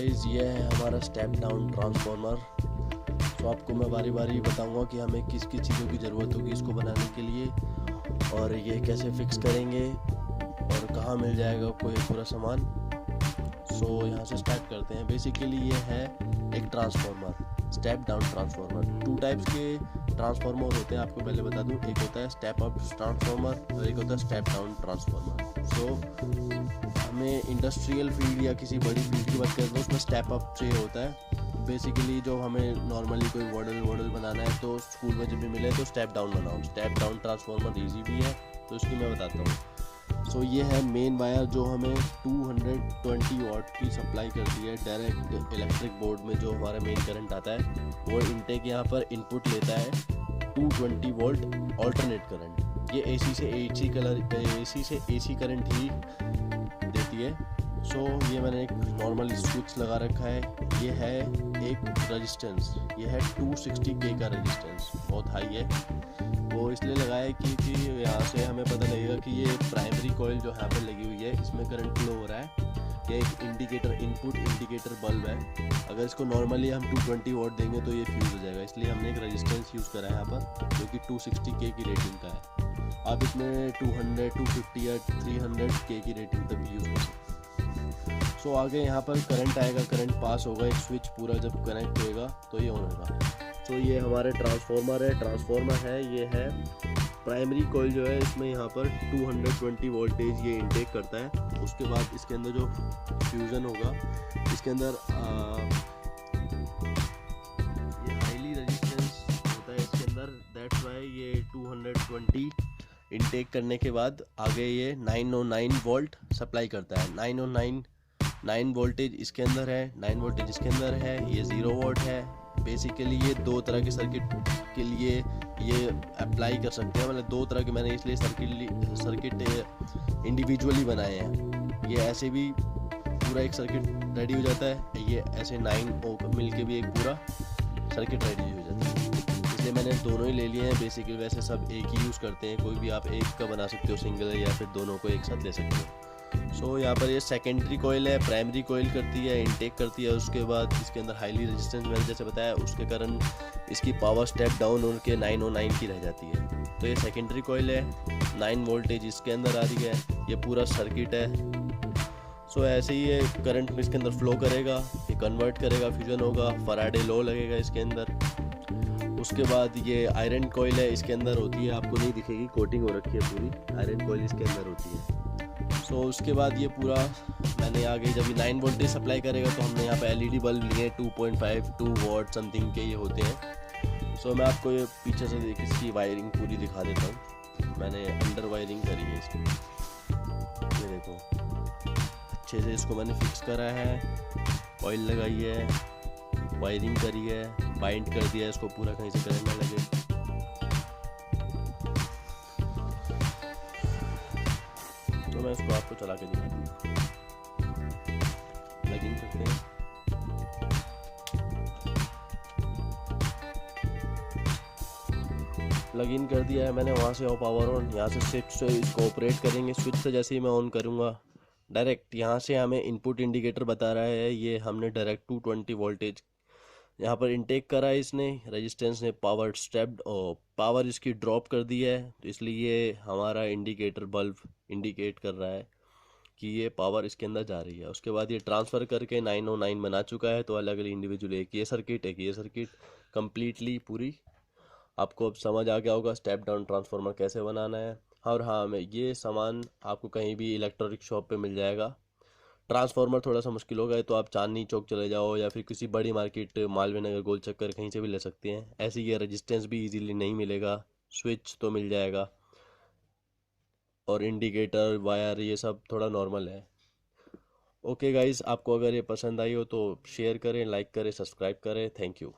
Guys, ये है हमारा स्टेप डाउन ट्रांसफार्मर। तो आपको मैं बारी बारी बताऊंगा कि हमें किस किस चीज़ों की ज़रूरत होगी इसको बनाने के लिए, और ये कैसे फिक्स करेंगे और कहाँ मिल जाएगा कोई पूरा सामान। सो यहाँ से स्टार्ट करते हैं। बेसिकली ये है एक transformer, step down transformer. 2 types के ट्रांसफार्मर होते हैं, आपको पहले बता दूं। एक होता है स्टेप अप ट्रांसफार्मर और एक होता है स्टेप डाउन ट्रांसफार्मर। सो हमें इंडस्ट्रियल फील्ड या किसी बड़ी फील्ड की बात करें तो उसमें स्टेप अप चाहिए होता है। बेसिकली जो हमें नॉर्मली कोई मॉडल बनाना है तो स्कूल में जब भी मिले तो स्टेप डाउन बनाओ। स्टेप डाउन ट्रांसफार्मर ईजी भी है, तो इसकी मैं बताता हूँ। सो ये है मेन वायर जो हमें 220 वाट की सप्लाई करती है डायरेक्ट इलेक्ट्रिक बोर्ड में। जो हमारा मेन करंट आता है वो इनटेक यहाँ पर इनपुट लेता है 220 वोल्ट ऑल्टरनेट करंट। ये AC से AC करंट ही देती है। सो ये मैंने एक नॉर्मल स्विच लगा रखा है। ये है एक रेजिस्टेंस, ये है 260K का रेजिस्टेंस, बहुत हाई है। वो इसलिए लगाया है क्योंकि यहाँ से हमें पता लगेगा कि ये प्राइमरी कॉइल जो यहाँ पर लगी हुई है इसमें करंट फ्लो हो रहा है। ये एक इंडिकेटर, इनपुट इंडिकेटर बल्ब है। अगर इसको नॉर्मली हम 220 वोल्ट देंगे तो ये फ्यूज़ हो जाएगा, इसलिए हमने एक रेजिस्टेंस यूज़ करा है यहाँ पर जो कि 260K की रेटिंग का है। आप इसमें 200, 250 या 300K की रेटिंग तक यूज़ कर सकते हैं। सो आगे यहाँ पर करंट आएगा, करंट पास होगा, एक स्विच पूरा जब कनेक्ट होएगा तो ये ऑन होगा। तो ये हमारे ट्रांसफार्मर है। ये है प्राइमरी कॉइल जो है, इसमें यहाँ पर 220 वोल्टेज ये इनटेक करता है। उसके बाद इसके अंदर जो फ्यूज़न होगा, इसके अंदर ये हाईली रेजिस्टेंस होता है इसके अंदर। दैट्स वाई ये 220 इनटेक करने के बाद आगे ये 909 वोल्ट सप्लाई करता है। 909 वोल्टेज इसके अंदर है, 9 वोल्टेज इसके अंदर है, ये 0 वोल्ट है। बेसिकली ये 2 तरह के सर्किट के लिए ये अप्लाई कर सकते हैं। मतलब 2 तरह के मैंने इसलिए सर्किट इंडिविजुअली बनाए हैं। ये ऐसे भी पूरा एक सर्किट रेडी हो जाता है, ये ऐसे 9 मिल के भी एक पूरा सर्किट रेडी हो जाता है। इसलिए मैंने दोनों ही ले लिए हैं। बेसिकली वैसे सब एक ही यूज़ करते हैं, कोई भी आप एक का बना सकते हो सिंगल, या फिर दोनों को एक साथ ले सकते हो। सो यहाँ पर ये सेकेंडरी कॉइल है, प्राइमरी कॉइल करती है, इनटेक करती है। उसके बाद इसके अंदर हाईली रेजिस्टेंस मैंने जैसे बताया, उसके कारण इसकी पावर स्टेप डाउन होकर 909 की रह जाती है। तो ये सेकेंडरी कॉइल है, 9 वोल्टेज इसके अंदर आ रही है, ये पूरा सर्किट है। सो ऐसे ही ये करंट में इसके अंदर फ्लो करेगा, ये कन्वर्ट करेगा, फ्यूजन होगा, फराडे लॉ लगेगा इसके अंदर। उसके बाद ये आयरन कॉइल है, इसके अंदर होती है, आपको नहीं दिखेगी, कोटिंग हो रखी है पूरी, आयरन कॉइल इसके अंदर होती है। सो उसके बाद ये पूरा मैंने आगे जब ये 9 वोल्टेज सप्लाई करेगा तो हमने यहाँ पे LED बल्ब लिए 2.5 2 वॉट समथिंग के ये होते हैं। सो मैं आपको ये पीछे से इसकी वायरिंग पूरी दिखा देता हूँ। मैंने अंडर वायरिंग करी है इसकी, ये देखो अच्छे से इसको मैंने फिक्स करा है, ऑयल लगाई है, वायरिंग करी है, बाइंड कर दिया है इसको पूरा, कहीं से करंट ना लगे। तो मैं इसको आपको चला के दिखाता हूँ। प्लग इन करते हैं। प्लग इन कर दिया है मैंने, वहाँ से पावर ऑन, यहाँ से स्विच से इसको ऑपरेट करेंगे। स्विच से जैसे ही मैं ऑन करूँगा डायरेक्ट यहाँ से हमें इनपुट इंडिकेटर बता रहा है, ये हमने डायरेक्ट 220 वोल्टेज यहाँ पर इनटेक करा है। इसने रेजिस्टेंस ने पावर स्टेप और पावर इसकी ड्रॉप कर दी है, तो इसलिए ये हमारा इंडिकेटर बल्ब इंडिकेट कर रहा है कि ये पावर इसके अंदर जा रही है। उसके बाद ये ट्रांसफ़र करके 909 बना चुका है। तो अलग अलग इंडिविजुअल एक ये सर्किट कम्प्लीटली पूरी आपको अब समझ आ गया होगा स्टेप डाउन ट्रांसफार्मर कैसे बनाना है। और हाँ, मैं ये सामान आपको कहीं भी इलेक्ट्रॉनिक शॉप पे मिल जाएगा। ट्रांसफार्मर थोड़ा सा मुश्किल होगा तो आप चांदनी चौक चले जाओ या फिर किसी बड़ी मार्केट मालवीय नगर, गोल चक्कर, कहीं से भी ले सकते हैं। ऐसे ये रेजिस्टेंस भी इजीली नहीं मिलेगा, स्विच तो मिल जाएगा, और इंडिकेटर वायर ये सब थोड़ा नॉर्मल है। ओके गाइस, आपको अगर ये पसंद आई हो तो शेयर करें, लाइक करें, सब्सक्राइब करें। Thank you.